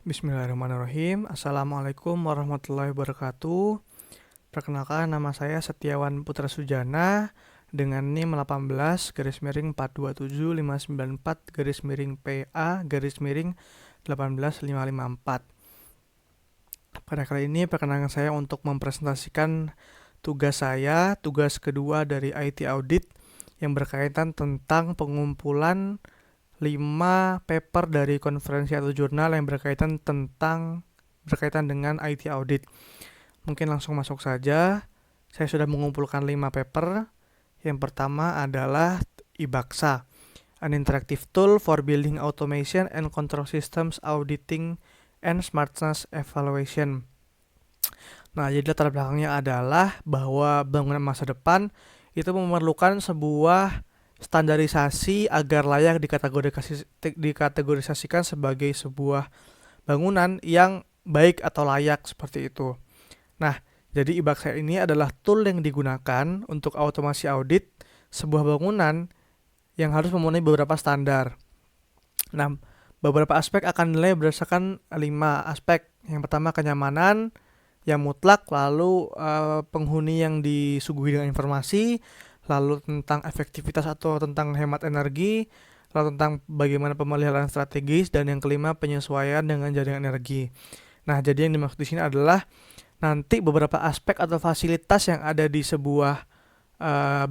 Bismillahirrahmanirrahim. Assalamualaikum warahmatullahi wabarakatuh. Perkenalkan, nama saya Setiawan Putra Sujana dengan NIM 18 garis miring 427594 garis miring PA garis miring 18554. Pada kali ini perkenalkan saya untuk mempresentasikan tugas kedua dari IT Audit yang berkaitan tentang pengumpulan 5 paper dari konferensi atau jurnal yang berkaitan dengan IT audit. Mungkin langsung masuk saja. Saya sudah mengumpulkan 5 paper. Yang pertama adalah IBAXA, an interactive tool for building automation and control systems auditing and smartness evaluation. Nah, jadi latar belakangnya adalah bahwa bangunan masa depan itu memerlukan sebuah standarisasi agar layak dikategorisasikan sebagai sebuah bangunan yang baik atau layak seperti itu. Nah, jadi IBAXA ini adalah tool yang digunakan untuk otomasi audit sebuah bangunan yang harus memenuhi beberapa standar. Nah, beberapa aspek akan dinilai berdasarkan 5 aspek. Yang pertama kenyamanan yang mutlak, lalu penghuni yang disuguhi dengan informasi, lalu tentang efektivitas atau tentang hemat energi, lalu tentang bagaimana pemeliharaan strategis, dan yang kelima penyesuaian dengan jaringan energi. Nah, jadi yang dimaksud di sini adalah nanti beberapa aspek atau fasilitas yang ada di sebuah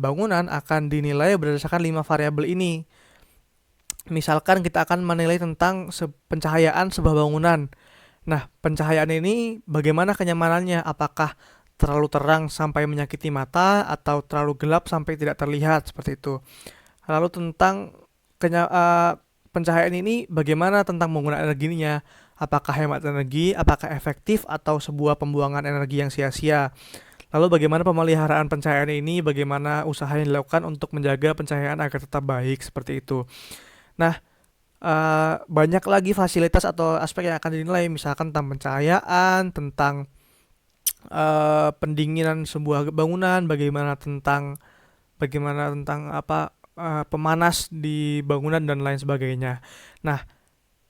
bangunan akan dinilai berdasarkan 5 variabel ini. Misalkan kita akan menilai tentang pencahayaan sebuah bangunan. Nah, pencahayaan ini bagaimana kenyamanannya? Apakah terlalu terang sampai menyakiti mata atau terlalu gelap sampai tidak terlihat, seperti itu. Lalu tentang pencahayaan ini bagaimana tentang penggunaan energinya? Apakah hemat energi, apakah efektif atau sebuah pembuangan energi yang sia-sia? Lalu bagaimana pemeliharaan pencahayaan ini? Bagaimana usaha yang dilakukan untuk menjaga pencahayaan agar tetap baik, seperti itu. Nah, banyak lagi fasilitas atau aspek yang akan dinilai, misalkan tentang pencahayaan, tentang pendinginan sebuah bangunan, bagaimana tentang pemanas di bangunan dan lain sebagainya. Nah,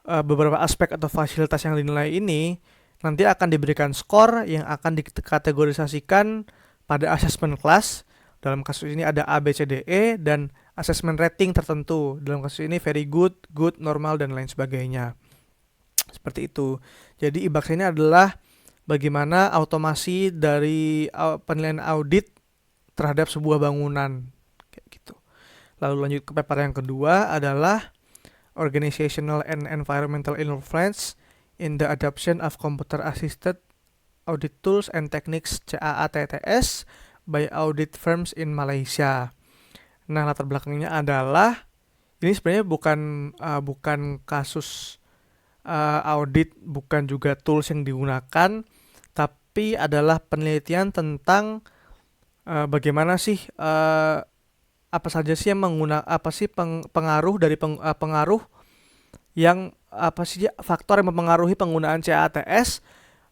beberapa aspek atau fasilitas yang dinilai ini nanti akan diberikan skor yang akan dikategorisasikan pada assessment class. Dalam kasus ini ada A, B, C, D, E, dan assessment rating tertentu. Dalam kasus ini very good, good, normal, dan lain sebagainya. Seperti itu. Jadi IBAXA ini adalah bagaimana automasi dari penilaian audit terhadap sebuah bangunan, kayak gitu. Lalu lanjut ke paper yang kedua adalah Organizational and Environmental Influence in the Adoption of Computer Assisted Audit Tools and Techniques CAATTS by Audit Firms in Malaysia. Nah, latar belakangnya adalah ini sebenarnya bukan kasus audit, bukan juga tools yang digunakan, tapi adalah penelitian tentang bagaimana sih apa saja sih yang pengaruh dari pengaruh yang apa sih faktor yang mempengaruhi penggunaan CATS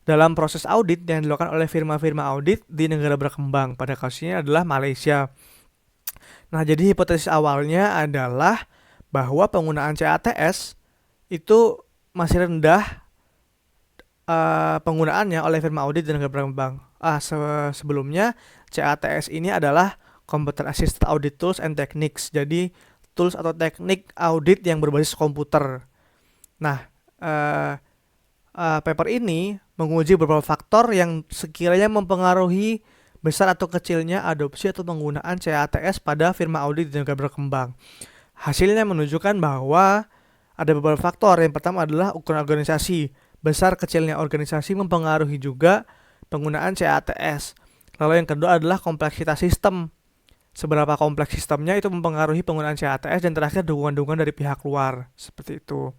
dalam proses audit yang dilakukan oleh firma-firma audit di negara berkembang. Pada kasus ini adalah Malaysia. Nah, jadi hipotesis awalnya adalah bahwa penggunaan CATS itu masih rendah penggunaannya oleh firma audit di negara berkembang. Sebelumnya CATS ini adalah Computer Assisted Audit Tools and Techniques. Jadi tools atau teknik audit yang berbasis komputer. Nah, paper ini menguji beberapa faktor yang sekiranya mempengaruhi besar atau kecilnya adopsi atau penggunaan CATS pada firma audit di negara berkembang. Hasilnya menunjukkan bahwa ada beberapa faktor. Yang pertama adalah ukuran organisasi. Besar kecilnya organisasi mempengaruhi juga penggunaan CATS. Lalu yang kedua adalah kompleksitas sistem. Seberapa kompleks sistemnya itu mempengaruhi penggunaan CATS, dan terakhir dukungan-dukungan dari pihak luar. Seperti itu.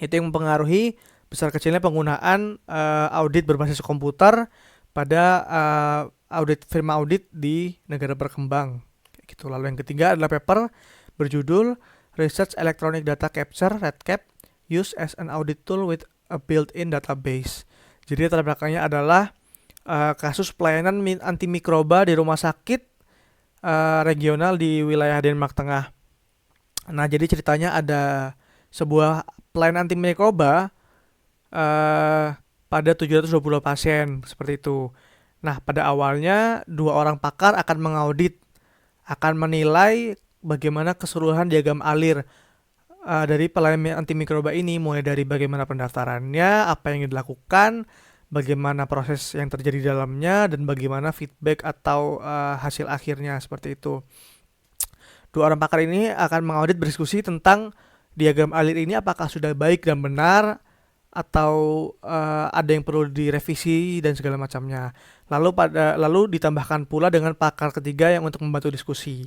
Itu yang mempengaruhi besar kecilnya penggunaan audit berbasis komputer pada firma audit di negara berkembang. Kayak gitu. Lalu yang ketiga adalah paper berjudul Research Electronic Data Capture (REDCap) Used as an Audit Tool with a Built-in Database. Jadi latar belakangnya adalah kasus pelayanan antimikroba di rumah sakit regional di wilayah Denmark Tengah. Nah, jadi ceritanya ada sebuah pelayanan antimikroba eh, pada 720 pasien seperti itu. Nah, pada awalnya dua orang pakar akan mengaudit, akan menilai bagaimana keseluruhan diagram alir dari pelayanan antimikroba ini, mulai dari bagaimana pendaftarannya, apa yang dilakukan, bagaimana proses yang terjadi di dalamnya, dan bagaimana feedback atau hasil akhirnya seperti itu. Dua orang pakar ini akan mengaudit, berdiskusi tentang diagram alir ini apakah sudah baik dan benar atau ada yang perlu direvisi dan segala macamnya. Lalu ditambahkan pula dengan pakar ketiga yang untuk membantu diskusi.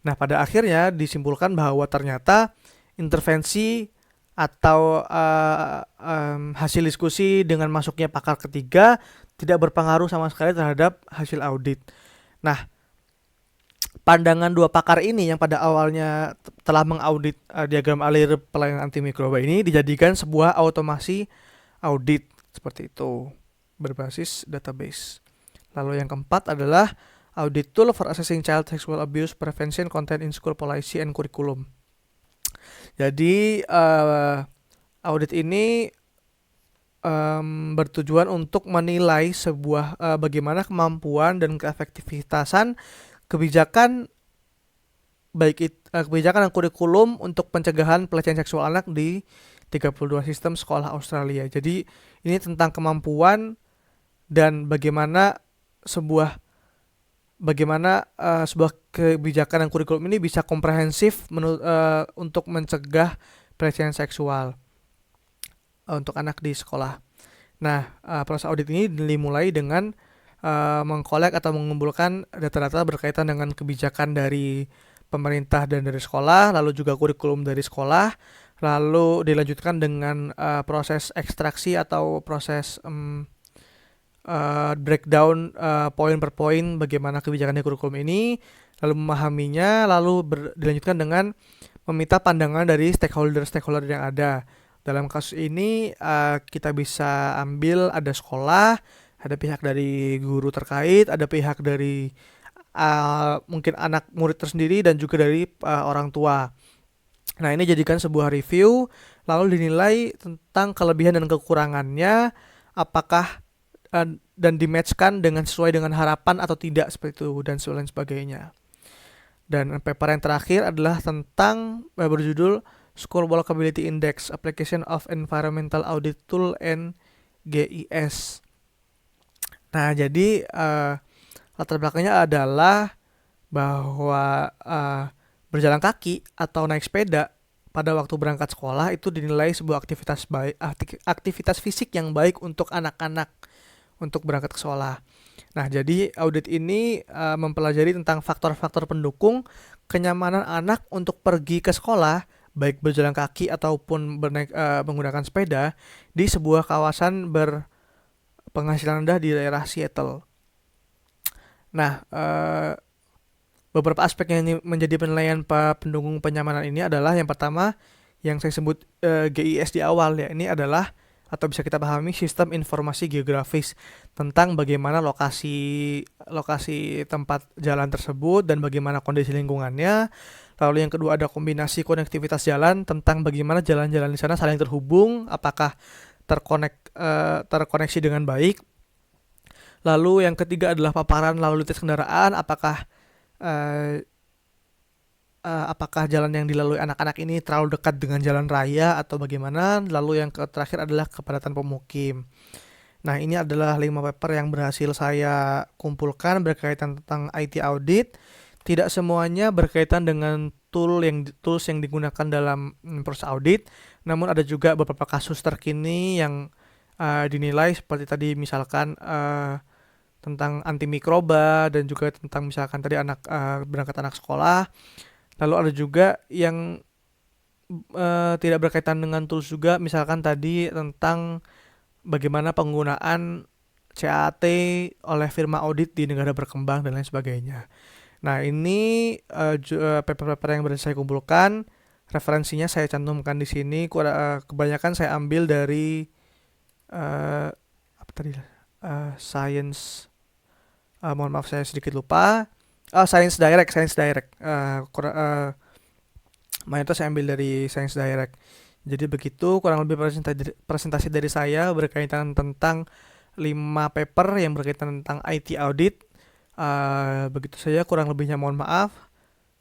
Nah, pada akhirnya disimpulkan bahwa ternyata intervensi atau hasil diskusi dengan masuknya pakar ketiga tidak berpengaruh sama sekali terhadap hasil audit. Nah, pandangan dua pakar ini yang pada awalnya telah mengaudit diagram alir pelayanan antimikroba ini dijadikan sebuah otomasi audit seperti itu berbasis database. Lalu yang keempat adalah audit tool for assessing child sexual abuse prevention content in school policy and curriculum. Jadi audit ini bertujuan untuk menilai sebuah bagaimana kemampuan dan keefektivitasan kebijakan kebijakan dan kurikulum untuk pencegahan pelecehan seksual anak di 32 sistem sekolah Australia. Jadi ini tentang kemampuan dan bagaimana sebuah kebijakan dan kurikulum ini bisa komprehensif untuk mencegah pelecehan seksual untuk anak di sekolah. Nah, proses audit ini dimulai dengan mengkolek atau mengumpulkan data-data berkaitan dengan kebijakan dari pemerintah dan dari sekolah, lalu juga kurikulum dari sekolah, lalu dilanjutkan dengan proses ekstraksi atau proses breakdown poin per poin bagaimana kebijakan di kurikulum ini, lalu memahaminya, lalu dilanjutkan dengan meminta pandangan dari stakeholder yang ada. Dalam kasus ini kita bisa ambil ada sekolah, ada pihak dari guru terkait, ada pihak dari mungkin anak murid tersendiri dan juga dari orang tua. Nah, ini jadikan sebuah review, lalu dinilai tentang kelebihan dan kekurangannya, apakah dan dimatchkan dengan sesuai dengan harapan atau tidak seperti itu dan sebagainya. Dan paper yang terakhir adalah tentang berjudul School Walkability Index Application of Environmental Audit Tool and GIS. Nah, jadi latar belakangnya adalah bahwa berjalan kaki atau naik sepeda pada waktu berangkat sekolah itu dinilai sebuah aktivitas fisik yang baik untuk anak-anak untuk berangkat ke sekolah. Nah, jadi audit ini mempelajari tentang faktor-faktor pendukung kenyamanan anak untuk pergi ke sekolah, baik berjalan kaki ataupun menggunakan sepeda di sebuah kawasan berpenghasilan rendah di daerah Seattle. Nah, beberapa aspek yang menjadi penilaian pendukung kenyamanan ini adalah yang pertama yang saya sebut GIS di awal ya. Ini adalah atau bisa kita pahami sistem informasi geografis tentang bagaimana lokasi tempat jalan tersebut dan bagaimana kondisi lingkungannya. Lalu yang kedua ada kombinasi konektivitas jalan tentang bagaimana jalan-jalan di sana saling terhubung, apakah terkoneksi dengan baik. Lalu yang ketiga adalah paparan lalu lintas kendaraan, apakah jalan yang dilalui anak-anak ini terlalu dekat dengan jalan raya atau bagaimana. Lalu yang terakhir adalah kepadatan pemukim. Nah, ini adalah 5 paper yang berhasil saya kumpulkan berkaitan tentang IT audit. Tidak semuanya berkaitan dengan tools yang digunakan dalam proses audit, namun ada juga beberapa kasus terkini yang dinilai seperti tadi misalkan tentang antimikroba dan juga tentang misalkan tadi berangkat anak sekolah. Lalu ada juga yang tidak berkaitan dengan tools juga, misalkan tadi tentang bagaimana penggunaan CAT oleh firma audit di negara berkembang dan lain sebagainya. Nah, ini paper-paper yang berhasil saya kumpulkan, referensinya saya cantumkan di sini. Kebanyakan saya ambil dari Science. Mohon maaf saya sedikit lupa. Science Direct. Mayoritas saya ambil dari Science Direct. Jadi begitu kurang lebih presentasi dari saya berkaitan tentang 5 paper yang berkaitan tentang IT audit. Begitu saja, kurang lebihnya mohon maaf.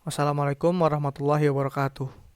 Wassalamualaikum warahmatullahi wabarakatuh.